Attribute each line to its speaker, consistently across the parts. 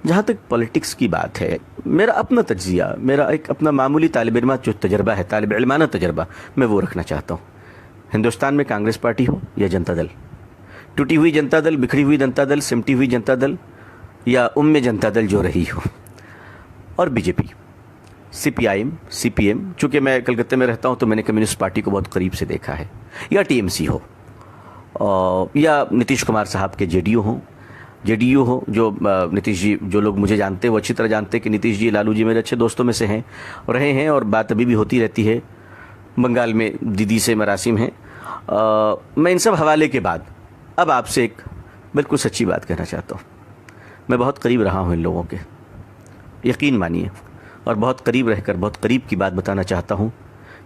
Speaker 1: جہاں تک پولیٹکس کی بات ہے، میرا اپنا تجزیہ، میرا ایک اپنا معمولی طالب علمہ جو تجربہ ہے، طالب علمانہ تجربہ، میں وہ رکھنا چاہتا ہوں۔ ہندوستان میں کانگریس پارٹی ہو یا جنتا دل، ٹوٹی ہوئی جنتا دل، بکھری ہوئی جنتا دل، سمٹی ہوئی جنتا دل، یا جنتا دل جو رہی ہو، اور B J P, C P I M, C P M, چونکہ میں کلکتہ میں رہتا ہوں تو میں نے کمیونسٹ پارٹی کو بہت قریب سے دیکھا ہے، یا ٹی ایم سی ہو، یا نتیش کمار صاحب کے جے ڈی یو ہو، جو نتیش جی، جو لوگ مجھے جانتے ہیں وہ اچھی طرح جانتے ہیں کہ نتیش جی، لالو جی میرے اچھے دوستوں میں سے ہیں، رہے ہیں، اور بات ابھی بھی ہوتی رہتی ہے۔ بنگال میں دیدی سے مراسم ہیں۔ میں ان سب حوالے کے بعد اب آپ سے ایک بالکل سچی بات کہنا چاہتا ہوں۔ میں بہت قریب رہا ہوں ان لوگوں کے، یقین مانیے، اور بہت قریب رہ کر بہت قریب کی بات بتانا چاہتا ہوں۔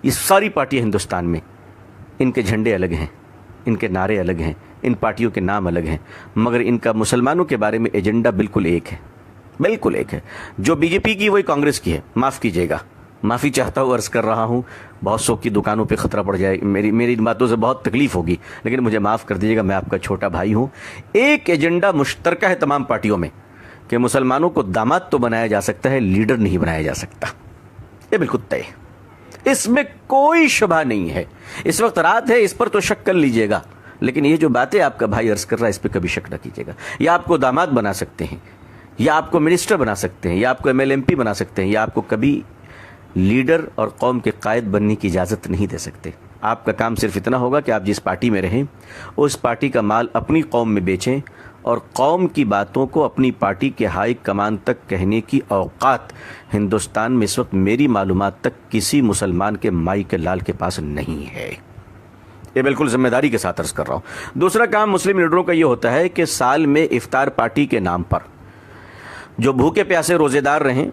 Speaker 1: یہ ساری پارٹیاں ہندوستان میں، ان کے جھنڈے الگ ہیں، ان کے نعرے الگ ہیں، ان پارٹیوں کے نام الگ ہیں، مگر ان کا مسلمانوں کے بارے میں ایجنڈا بالکل ایک ہے، بالکل ایک ہے۔ جو بی جے پی کی وہی کانگریس کی ہے، معاف کیجیے گا، معافی چاہتا ہوں، عرض کر رہا ہوں، بہت سو کی دکانوں پہ خطرہ پڑ جائے، میری باتوں سے بہت تکلیف ہوگی، لیکن مجھے معاف کر دیجیے گا، میں آپ کا چھوٹا بھائی ہوں۔ ایک ایجنڈا مشترکہ ہے تمام پارٹیوں میں کہ مسلمانوں کو داماد تو بنایا جا سکتا ہے، لیڈر نہیں بنایا جا سکتا، یہ بالکل طے ہے، اس میں کوئی شبہ نہیں ہے۔ اس وقت رات ہے، اس پر تو شک کر لیجیے گا، لیکن یہ جو باتیں آپ کا بھائی عرض کر رہا ہے اس پہ کبھی شک نہ کیجیے گا۔ یا آپ کو داماد بنا سکتے ہیں، یا آپ کو منسٹر بنا سکتے ہیں، یا آپ کو ایم ایل ایم پی بنا سکتے ہیں، یا آپ کو کبھی لیڈر اور قوم کے قائد بننے کی اجازت نہیں دے سکتے۔ آپ کا کام صرف اتنا ہوگا کہ آپ جس پارٹی میں رہیں اس پارٹی کا مال اپنی قوم میں بیچیں، اور قوم کی باتوں کو اپنی پارٹی کے ہائی کمان تک کہنے کی اوقات ہندوستان میں اس وقت میری معلومات تک کسی مسلمان کے مائی کے لال کے پاس نہیں ہے۔ یہ بالکل ذمہ داری کے ساتھ عرض کر رہا ہوں۔ دوسرا کام مسلم لیڈروں کا یہ ہوتا ہے کہ سال میں افطار پارٹی کے نام پر جو بھوکے پیاسے روزے دار رہیں،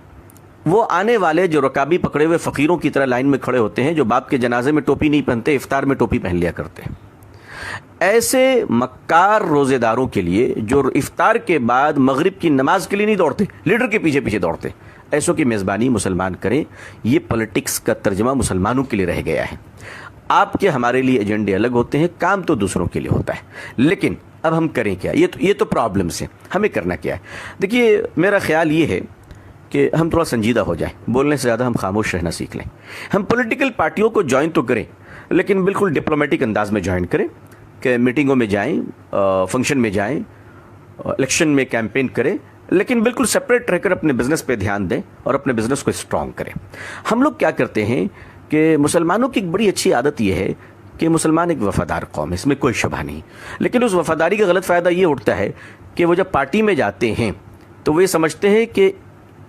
Speaker 1: وہ آنے والے جو رکابی پکڑے ہوئے فقیروں کی طرح لائن میں کھڑے ہوتے ہیں، جو باپ کے جنازے میں ٹوپی نہیں پہنتے، افطار میں ٹوپی پہن لیا کرتے ہیں، ایسے مکار روزے داروں کے لیے جو افطار کے بعد مغرب کی نماز کے لیے نہیں دوڑتے، لیڈر کے پیچھے پیچھے دوڑتے، ایسوں کی میزبانی مسلمان کریں۔ یہ پولیٹکس کا ترجمہ مسلمانوں کے لیے رہ گیا ہے۔ آپ کے ہمارے لیے ایجنڈے الگ ہوتے ہیں، کام تو دوسروں کے لیے ہوتا ہے، لیکن اب ہم کریں کیا؟ یہ تو پرابلمس ہیں، ہمیں کرنا کیا ہے؟ دیکھیے، میرا خیال یہ ہے کہ ہم تھوڑا سنجیدہ ہو جائیں، بولنے سے زیادہ ہم خاموش رہنا سیکھ لیں۔ ہم پولیٹیکل پارٹیوں کو جوائن تو کریں، لیکن بالکل ڈپلومیٹک انداز میں جوائن کریں، کہ میٹنگوں میں جائیں، فنکشن میں جائیں، الیکشن میں کیمپین کریں، لیکن بالکل سپریٹ رہ کر اپنے بزنس پہ دھیان دیں اور اپنے بزنس کو اسٹرانگ کریں۔ ہم لوگ کیا کرتے ہیں کہ مسلمانوں کی ایک بڑی اچھی عادت یہ ہے کہ مسلمان ایک وفادار قوم ہے، اس میں کوئی شبہ نہیں، لیکن اس وفاداری کا غلط فائدہ یہ اٹھتا ہے کہ وہ جب پارٹی میں جاتے ہیں تو وہ یہ سمجھتے ہیں کہ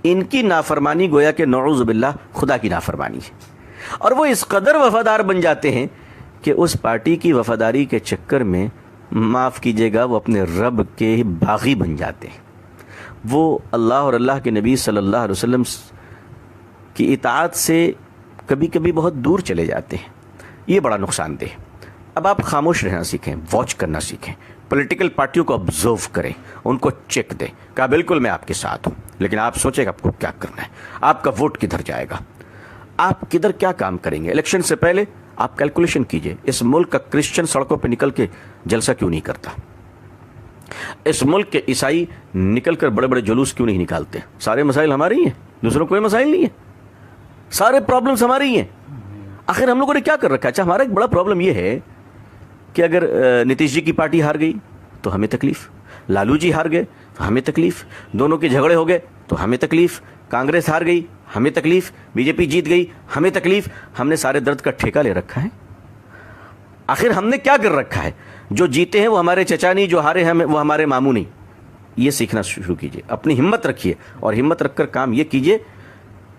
Speaker 1: ان کی نافرمانی گویا کہ نعوذ باللہ خدا کی نافرمانی ہے، اور وہ اس قدر وفادار بن جاتے ہیں کہ اس پارٹی کی وفاداری کے چکر میں، معاف کیجیے گا، وہ اپنے رب کے باغی بن جاتے ہیں۔ وہ اللہ اور اللہ کے نبی صلی اللہ علیہ وسلم کی اطاعت سے کبھی کبھی بہت دور چلے جاتے ہیں، یہ بڑا نقصان دہ ہے۔ اب آپ خاموش رہنا سیکھیں، واچ کرنا سیکھیں، پولیٹیکل پارٹیوں کو آبزرو کریں، ان کو چیک دیں، کہا بالکل میں آپ کے ساتھ ہوں، لیکن آپ سوچیں کہ آپ کو کیا کرنا ہے، آپ کا ووٹ کدھر جائے گا، آپ کدھر کیا کام کریں گے۔ الیکشن سے پہلے آپ کیلکولیشن کیجئے، اس ملک کا کرسچن سڑکوں پہ نکل کے جلسہ کیوں نہیں کرتا، اس ملک کے عیسائی نکل کر بڑے بڑے جلوس کیوں نہیں نکالتے؟ سارے مسائل ہمارے ہی ہیں، دوسروں کوئی مسائل نہیں ہے، سارے پرابلمز ہماری ہی ہیں۔ آخر ہم لوگوں نے کیا کر رکھا ہے؟ اچھا، ہمارا ایک بڑا پرابلم یہ ہے کہ اگر نتیش جی کی پارٹی ہار گئی تو ہمیں تکلیف، لالو جی ہار گئے تو ہمیں تکلیف، دونوں کے جھگڑے ہو گئے تو ہمیں تکلیف، کانگریس ہار گئی ہمیں تکلیف، بی جے پی جیت گئی ہمیں تکلیف۔ ہم نے سارے درد کا ٹھیکہ لے رکھا ہے۔ آخر ہم نے کیا کر رکھا ہے؟ جو جیتے ہیں وہ ہمارے چچا نہیں، جو ہارے ہیں وہ ہمارے ماموں نہیں۔ یہ سیکھنا شروع کیجئے، اپنی ہمت رکھیے، اور ہمت رکھ کر کام یہ کیجئے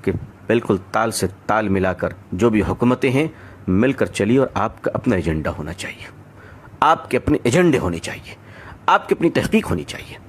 Speaker 1: کہ بالکل تال سے تال ملا کر جو بھی حکومتیں ہیں مل کر چلیے، اور آپ کا اپنا ایجنڈا ہونا چاہیے، آپ کے اپنے ایجنڈے ہونے چاہیے، آپ کی اپنی تحقیق ہونی چاہیے۔